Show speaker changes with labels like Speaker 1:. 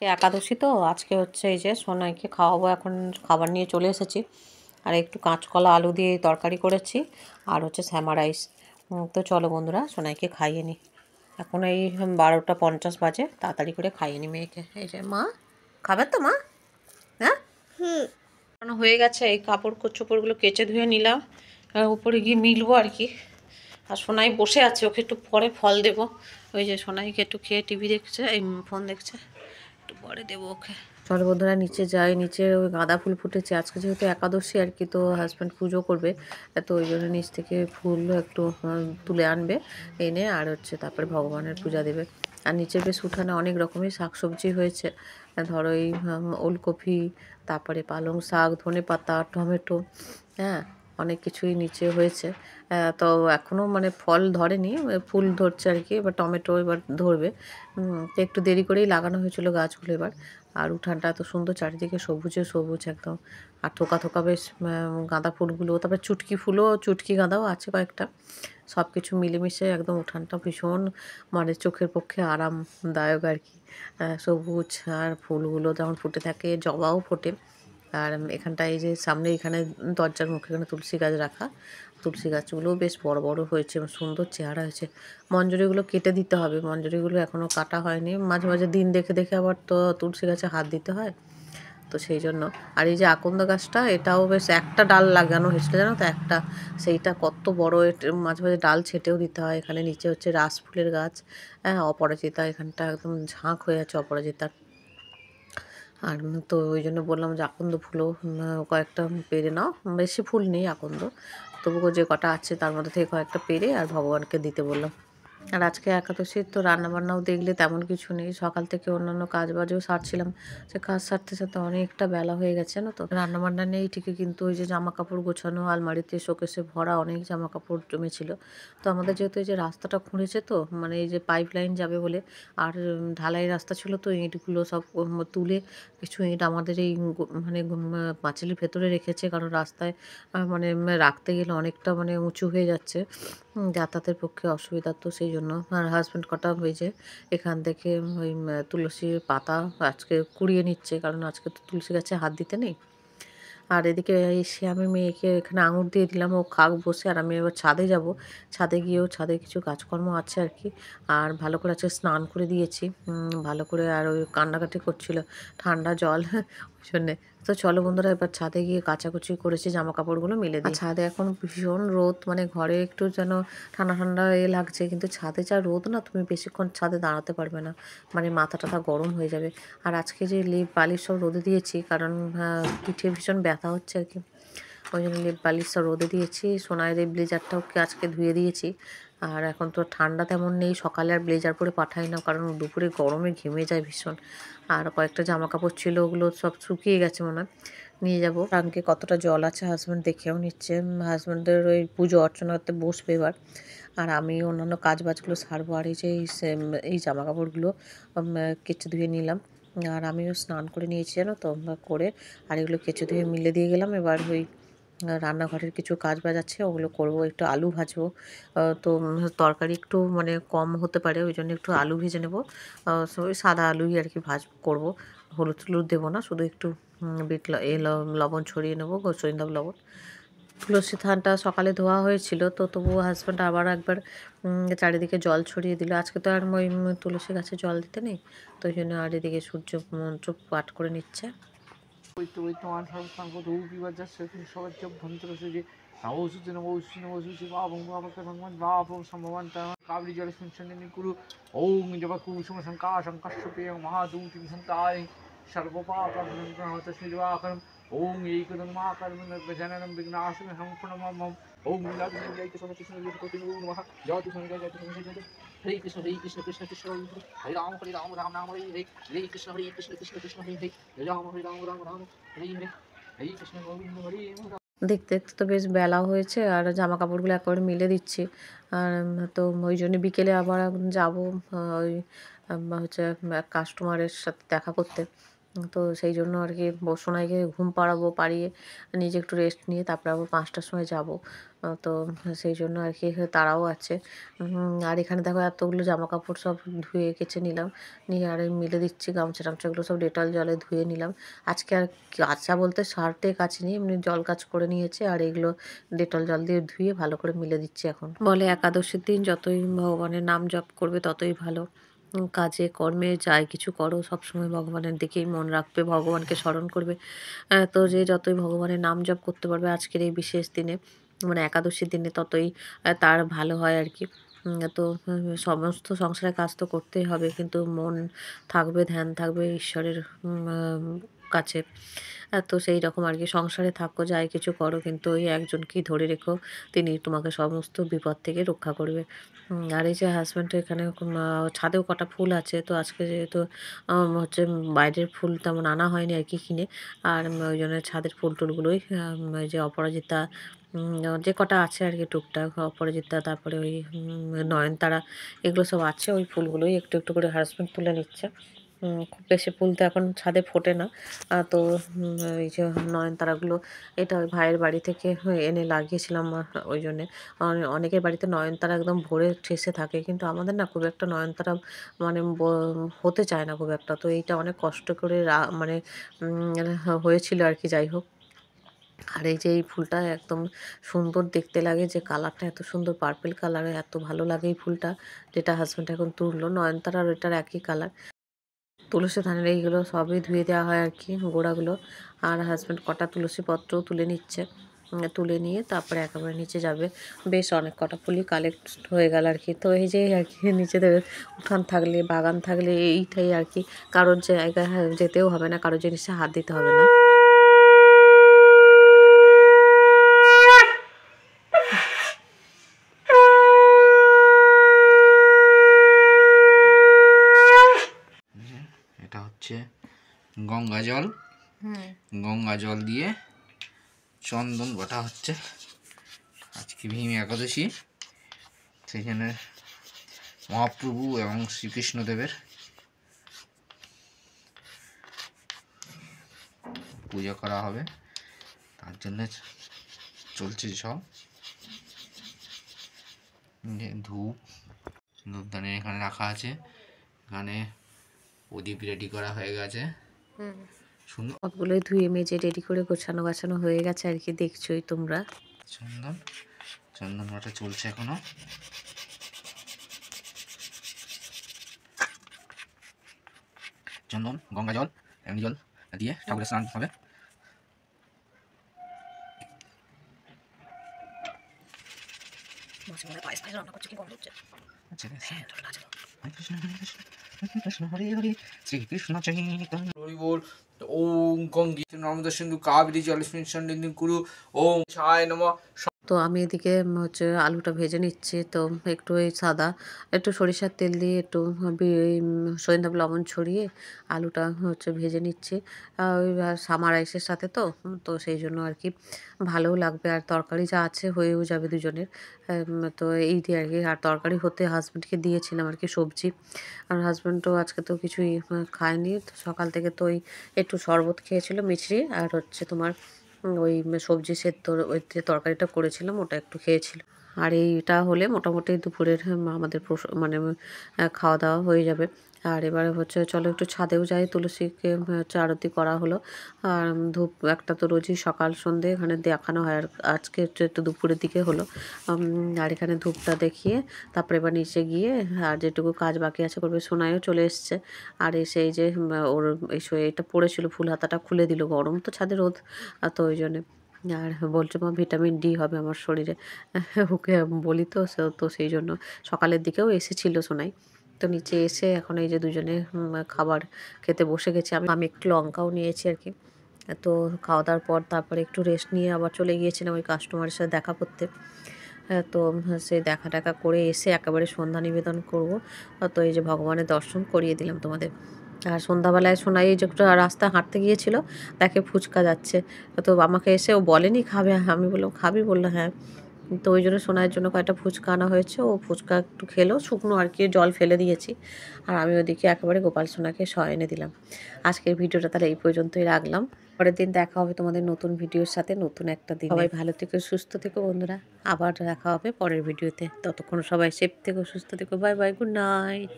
Speaker 1: একাদশী তো আজকে হচ্ছে এই যে সোনাইকে খাওয়াবো, এখন খাবার নিয়ে চলে এসেছি। আর একটু কাঁচকলা আলু দিয়ে তরকারি করেছি, আর হচ্ছে শ্যামা রাইস। তো চলো বন্ধুরা সোনাইকে খাইয়ে নিই। এখন এই 12টা 50 বাজে, তাড়াতাড়ি করে খাইয়ে নি মেয়েকে। এই যে মা খাবে তো মা? হ্যাঁ হয়ে গেছে। এই কাপড় চোপড়গুলো কেচে ধুয়ে নিলাম, উপরে গিয়ে মিলবো আর কি। আর সোনাই বসে আছে, ওকে একটু পরে ফল দেবো। ওই যে সোনাইকে একটু খেয়ে টিভি দেখছে, এই ফোন দেখছে, একটু পরে দেবো ওকে। চলো বন্ধুরা নিচে যাই। নিচে ওই গাঁদা ফুল ফুটেছে, আজকে যেহেতু একাদশী আর কি, তো হাজব্যান্ড পুজো করবে, তো ওই জন্য নিচ থেকে ফুল একটু তুলে আনবে, এনে আর হচ্ছে তারপরে ভগবানের পূজা দেবে। আর নিচের বেশ উঠানে অনেক রকমের শাকসবজি হয়েছে, ধরো এই ওলকপি, তারপরে পালং শাক, ধনেপাতা, টমেটো, হ্যাঁ অনেক কিছুই নিচে হয়েছে। তো এখনও মানে ফল ধরেনি, ফুল ধরছে আর কি, এবার টমেটো এবার ধরবে। তো একটু দেরি করেই লাগানো হয়েছিল গাছগুলো এবার। আর উঠানটা এত সুন্দর, চারিদিকে সবুজে সবুজ একদম। আর থোকা থোকা বেশ গাঁদা ফুলগুলো, তারপরে চুটকি ফুলও, চুটকি গাঁদাও আছে কয়েকটা। সব কিছু মিলেমিশে একদম উঠানটা ভীষণ মানে চোখের পক্ষে আরামদায়ক আর কি। সবুজ, আর ফুলগুলো যেমন ফুটে থাকে, জবাও ফোটে। আর এখানটায় এই যে সামনে এখানে দরজার মুখে এখানে তুলসী গাছ রাখা, তুলসী গাছগুলোও বেশ বড় বড় হয়েছে, সুন্দর চেহারা হয়েছে। মঞ্জুরিগুলো কেটে দিতে হবে, মঞ্জুরিগুলো এখনও কাটা হয়নি। মাঝে মাঝে দিন দেখে দেখে আবার তো তুলসী গাছে হাত দিতে হয়, তো সেই জন্য। আর এই যে আকন্দ গাছটা, এটাও বেশ একটা ডাল লাগানো হয়েছিল জানো তো, একটা, সেইটা কত বড়। মাঝে মাঝে ডাল ছেটেও দিতে হয়। এখানে নিচে হচ্ছে রাস ফুলের গাছ, হ্যাঁ অপরাজিতা, এখানটা একদম ঝাঁক হয়ে আছে অপরাজিতার। আর তো ওই জন্য বললাম যে আকন্দ ফুলও কয়েকটা পেরে নাও, বেশি ফুল নেই আকন্দ, তবুও যে কটা আছে তার মধ্যে থেকে কয়েকটা পেরে আর ভগবানকে দিতে বললাম। আর আজকে একাদশীর তো রান্নাবান্নাও দেখলে তেমন কিছু নেই, সকাল থেকে অন্যান্য কাজ বাজও সারছিলাম, সে কাজ সারতে সারতে অনেকটা বেলা হয়ে গেছে না। তো রান্নাবান্না নেই ঠিকই, কিন্তু ওই যে জামা কাপড় গোছানো, আলমারিতে শোকেসে ভরা অনেক জামা কাপড় জমেছিল। তো আমাদের যেহেতু এই যে রাস্তাটা খুঁড়েছে, তো মানে এই যে পাইপ লাইন যাবে বলে, আর ঢালাই রাস্তা ছিল, তো ইঁটগুলো সব তুলে, কিছু ইঁট আমাদের এই মানে পাঁচিলের ভেতরে রেখেছে, কারণ রাস্তায় মানে রাখতে গেলে অনেকটা মানে উঁচু হয়ে যাচ্ছে, যাতায়াতের পক্ষে অসুবিধা। তো সেই জন্য আর হাজব্যান্ড কটা হয়েছে এখান থেকে ওই তুলসীর পাতা আজকে কুড়িয়ে নিচ্ছে, কারণ আজকে তো তুলসী গাছে হাত দিতে নেই। আর এদিকে এসে আমি মেয়েকে এখানে আঙুর দিয়ে দিলাম, ও খাক বসে। আর আমি এবার ছাদে যাব, ছাদে গিয়েও ছাদে কিছু কাজকর্ম আছে আর কি। আর ভালো করে আজকে স্নান করে দিয়েছি ভালো করে, আর ওই কান্নাকাটি করছিল ঠান্ডা জল ওই জন্যে। তো চলো বন্ধুরা এবার ছাদে গিয়ে কাচাকুচি করেছি, জামা কাপড়গুলো মেলে দিই। ছাদে এখন ভীষণ রোদ, মানে ঘরে একটু যেন ঠান্ডা ঠান্ডা লাগছে, কিন্তু ছাদে যা রোদ না, তুমি বেশিক্ষণ ছাদে দাঁড়াতে পারবে না, মানে মাথা টাথা গরম হয়ে যাবে। আর আজকে যে লেপ বালিশ সব রোদে দিয়েছি, কারণ পিঠে ভীষণ ব্যথা হচ্ছে আর কি, ওই জন্য লেপ বালিশ সব রোদে দিয়েছি। সোনার এই ব্লেজারটাও আজকে ধুয়ে দিয়েছি। আর এখন তো ঠান্ডা তেমন নেই, সকালে আর ব্লেজার পরে পাঠাই না, কারণ দুপুরে গরমে ঘেমে যায় ভীষণ। আর কয়েকটা জামা কাপড় ছিল, ওগুলো সব শুকিয়ে গেছে মনে হয়, নিয়ে যাবো। ট্যাঙ্কে কতটা জল আছে হাজব্যান্ড দেখেও নিচ্ছে, হাজব্যান্ডের ওই পুজো অর্চনা করতে বসবে এবার। আর আমি অন্যান্য কাজ বাজগুলো সারবো। আর এই যে এই জামা কাপড়গুলো কেচে ধুয়ে নিলাম, আর আমিও স্নান করে নিয়েছি জানো তো, করে আর এগুলো কেচে ধুয়ে মিলে দিয়ে গেলাম। এবার ওই রান্নাঘরের কিছু কাজ বাজ আছে, ওগুলো করবো। একটু আলু ভাজবো, তো তরকারি একটু মানে কম হতে পারে, ওই জন্য একটু আলু ভেজে নেবো। ওই সাদা আলুই আর কি করবো, হলুদ টলুদ দেবো না, শুধু একটু বিট লবণ ছড়িয়ে নেবো, গোসরিন্দা লবণ। তুলসী থানটা সকালে ধোয়া হয়েছিল, তো তবুও হাজব্যান্ড আবার একবার চারিদিকে জল ছড়িয়ে দিল। আজকে তো আর ওই তুলসী গাছে জল দিতে নেই, তো ওই জন্য আর এদিকে সূর্য মন্ত্র পাঠ করে নিচ্ছে।
Speaker 2: ওং এইকদং মা কর্মণ গজাননম বিঘ্নাশনহং প্রণমাম্যহম। ওং লীলাকৃষ্ণ জয় কৃষ্ণ কৃষ্ণ জয় কোটি নমঃ। জয় কৃষ্ণ জয় জয় কৃষ্ণ জয় জয়। হরে কৃষ্ণ কৃষ্ণ কৃষ্ণ হরে হরে রাম রাম রাম হরে হরে। হরে কৃষ্ণ কৃষ্ণ কৃষ্ণ হরে হরে। হরে রাম রাম রাম হরে হরে। হরে কৃষ্ণ গোবিন্দ হরে হরে।
Speaker 1: দেখতে দেখতে তো বেশ বেলা হয়েছে, আর জামা কাপড়গুলো একেবারে মিলে দিচ্ছি। আর তো ওই জন্য বিকেলে আবার যাবো ওই হচ্ছে কাস্টমারের সাথে দেখা করতে। তো সেই জন্য আর কি সোনাইকে ঘুম পাড়াবো, পাড়িয়ে নিজে একটু রেস্ট নিয়ে তারপরে আবার 5টার সময় যাব। তো সেই জন্য আর কি তারাও আছে। আর এখানে দেখো এতগুলো জামাকাপড় সব ধুয়ে কেচে নিলাম, নিয়ে আর মেলে দিচ্ছি। গামছা-টামছাগুলো সব ডেটল জলে ধুয়ে নিলাম। আজকে আর কাচা বলতে শার্টে কাচিনি, এমনি জল কাচ করে নিয়েছি। আর এগুলো ডেটল জল দিয়ে ধুয়ে ভালো করে মেলে দিচ্ছি এখন। বলে একাদশীর দিন যতই ভগবানের নাম জপ করবে ততই ভালো। কাজে কর্মে যাই কিছু করো সবসময় ভগবানের দিকেই মন রাখবে, ভগবানকে স্মরণ করবে। তো যে যতই ভগবানের নাম জপ করতে পারবে আজকের এই বিশেষ দিনে, মানে একাদশীর দিনে, ততই তার ভালো হয় আর কি। তো সমস্ত সংসারের কাজ তো করতেই হবে, কিন্তু মন থাকবে, ধ্যান থাকবে ঈশ্বরের কাছে। তো সেই রকম আর কি, সংসারে থাকো যাই কিছু করো, কিন্তু ওই একজনকেই ধরে রেখো, তিনি তোমাকে সমস্ত বিপদ থেকে রক্ষা করবে। আর এই যে হাজব্যান্ড এখানে ছাদেও কটা ফুল আছে, তো আজকে যেহেতু হচ্ছে বাইরের ফুল তেমন আনা হয়নি আর কি কিনে, আর ওই জন্য ছাদের ফুল টুলগুলোই ওই যে অপরাজিতা, যে কটা আছে আর কি টুকটাক, অপরাজিতা, তারপরে ওই নয়নতারা, এগুলো সব আছে। ওই ফুলগুলোই একটু একটু করে হাজব্যান্ড তুলে নিচ্ছে। খুব বেশি ফুল তো এখন ছাদে ফোটে না। তো এই যে নয়নতারাগুলো, এটা ওই ভাইয়ের বাড়ি থেকে এনে লাগিয়েছিলাম, ওই জন্যে। অনেকের বাড়িতে নয়নতারা একদম ভরে ঠেসে থাকে, কিন্তু আমাদের না খুব একটা নয়নতারা মানে হতে চায় না খুব একটা। তো এইটা অনেক কষ্ট করে মানে হয়েছিল আর কি, যাই হোক। আর এই যে এই ফুলটা একদম সুন্দর দেখতে লাগে, যে কালারটা এত সুন্দর পার্পেল কালারের, এত ভালো লাগে এই ফুলটা, যেটা হাজব্যান্ড এখন তুললো। নয়নতারা আর ওইটার একই কালার। তুলসী ধানের এইগুলো সবই ধুয়ে দেওয়া হয় আর কি, গোড়াগুলো। আর হাজব্যান্ড কটা তুলসী পত্রও তুলে নিচ্ছে। তুলে নিয়ে তারপরে একেবারে নিচে যাবে। বেশ অনেক কটা ফুলই কালেক্ট হয়ে গেল আর কি। তো এই যে আর কি, নিচেদের উঠান থাকলে, বাগান থাকলে এইটাই আর কি, কারোর জায়গায় যেতেও হবে না, কারোর জিনিসে হাত দিতে হবে না।
Speaker 2: এটা হচ্ছে গঙ্গা জল, গঙ্গা জল দিয়ে চন্দন বাটা হচ্ছে। আজকে ভীম একাদশী, সেখানে মহাপ্রভু এবং শ্রীকৃষ্ণদেবের পূজা করা হবে, তার জন্য চলছে সব। ধূপ ধূপদানি এখানে রাখা আছে, এখানে প্রদীপ রেডি করা হয়ে গেছে। সুন্দর
Speaker 1: সবগুলোই ধুয়ে মেজে রেডি করে গোছানো গাছানো হয়ে গেছে আর কি, দেখছোই তোমরা।
Speaker 2: চন্দন চন্দন বাটা চলছে এখনো। চন্দন, গঙ্গা জল, এমনি জল দিয়ে ঠাকুরের স্নান হবে। শ্রীকৃষ্ণ চৈতন্য হরি বল। ওম গঙ্গে নর্মদা সিন্ধু কাবেরী জলেস্মিন সন্নিধিং কুরু। ওম সায় নমঃ।
Speaker 1: তো আমি এদিকে হচ্ছে আলুটা ভেজে নিচ্ছি। তো একটু এই সাদা, একটু সরিষার তেল দিয়ে একটু সরিষা লবণ ছড়িয়ে আলুটা হচ্ছে ভেজে নিচ্ছি। ওই সামার রাইসের সাথে, তো তো সেই জন্য আর কি ভালোও লাগবে, আর তরকারি যা আছে হয়েও যাবে দুজনের। তো এই দিয়ে আর কি, আর তরকারি হতে হাজব্যান্ডকে দিয়েছিলাম আর কি, সবজি। আর হাজব্যান্ডও আজকে তো কিছুই খায়নি, তো সকাল থেকে তো ওই একটু শরবত খেয়েছিল, মিছরি, আর হচ্ছে তোমার ওই সবজি সেদ্ধ, ওই যে তরকারিটা করেছিলাম ওটা একটু খেয়েছিল। আর এইটা হলে মোটামুটি দুপুরের আমাদের মানে খাওয়া দাওয়া হয়ে যাবে। আর এবারে হচ্ছে চলো একটু ছাদেও যাই, তুলসীকে হচ্ছে আরতি করা হলো। আর ধূপ একটা তো রোজই সকাল সন্ধে এখানে দেখানো হয়, আর আজকে একটু দুপুরের দিকে হলো। আর এখানে ধূপটা দেখিয়ে তারপরে এবার নিচে গিয়ে আর যেটুকু কাজ বাকি আছে করবে। সোনাইও চলে এসছে, আর এসে এই যে ওর এই এটা পড়েছিল, ফুল হাতাটা খুলে দিল, গরম তো ছাদে রোদ, তো ওই জন্যে। আর বলছে মা ভিটামিন ডি হবে আমার শরীরে, ওকে বলি তো, তো সেই জন্য সকালের দিকেও এসেছিল সোনাই। তো নিচে এসে এখন এই যে দুজনে খাবার খেতে বসে গেছি। আমি একটু লঙ্কাও নিয়েছি আর কি। তো খাওয়া দাওয়ার পর তারপরে একটু রেস্ট নিয়ে আবার চলে গিয়েছিলাম ওই কাস্টমারের সাথে দেখা করতে। তো সেই দেখা টাকা করে এসে একেবারে সন্ধ্যা নিবেদন করব। তো এই যে ভগবানের দর্শন করিয়ে দিলাম তোমাদের। আর সন্ধ্যাবেলায় সোনাই যে একটু রাস্তায় হাঁটতে গিয়েছিল, দেখে ফুচকা যাচ্ছে, তো আমাকে এসে ও বলেনি খাবে, আমি বললাম খাবি, বললো হ্যাঁ। তো ওই জন্য সোনাইয়ের জন্য কয়েকটা ফুচকা আনা হয়েছে, ও ফুচকা একটু খেলো শুকনো আর কি, জল ফেলে দিয়েছি। আর আমি ওদিকে একেবারে গোপাল সোনাকে এনে দিলাম। আজকের ভিডিওটা তাহলে এই পর্যন্তই রাখলাম। পরের দিন দেখা হবে তোমাদের নতুন ভিডিওর সাথে, নতুন একটা দিন। সবাই ভালো থেকো, সুস্থ থেকো বন্ধুরা। আবার দেখা হবে পরের ভিডিওতে। ততক্ষণ সবাই সেফ থেকো, সুস্থ থেকো। Bye bye, good night.